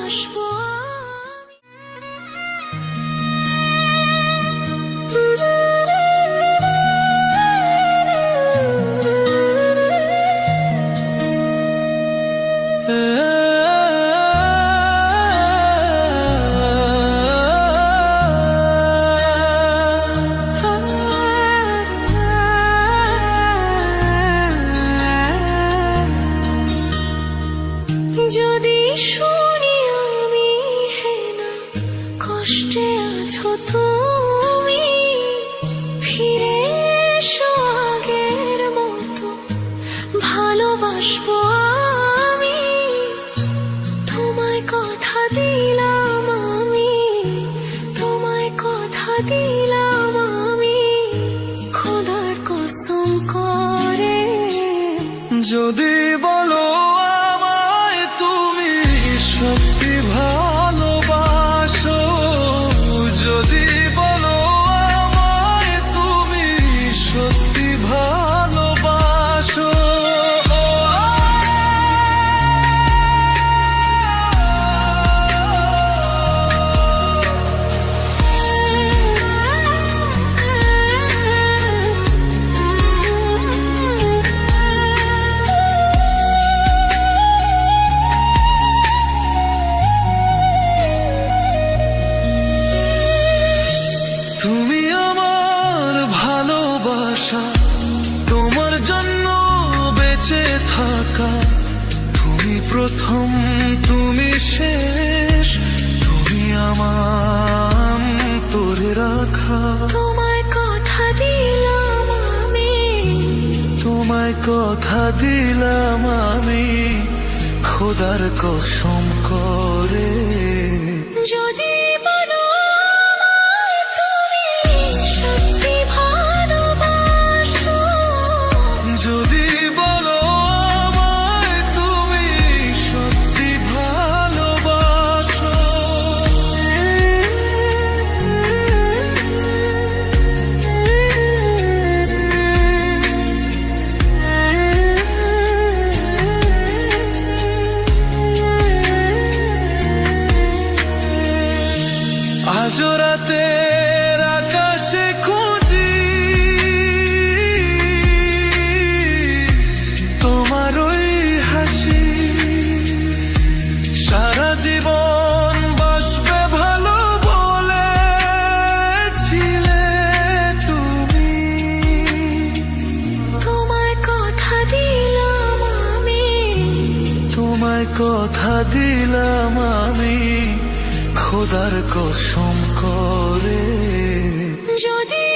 ভালোবাসবো যদি শুনি আমি হেনা কষ্টে আছো তুমি ফিরে এসো আগের মতো ভালোবাসবো আমি তোমায় কথা দিলাম আমি তোমায় কথা দিলাম আমি খোদার কসম করে যদি বলো সত্যি ভালোবাসো যদি বলো আমায় তুমি সত্যি ভালোবাসো তুমি আমার ভালোবাসা তোমার জন্য বেঁচে থাকা তুমি প্রথম তুমি শেষ তুমি আমার তোরে রাখা তোমায় কথা দিলাম আমি তোমায় কথা দিলাম আমি খোদার কসম করে যদি বলো আমায় তুমি সত্যি ভালোবাসো যদি বলো আমায় তুমি সত্যি ভালোবাসো আজ রাতের আকাশে খুঁজি তোমার ওই হাসি সারা জীবন বাসবে ভালো বলেছিলে তুমি তোমায় কথা দিলাম আমি তোমায় কথা দিলাম আমি খোদার কসম করে যদি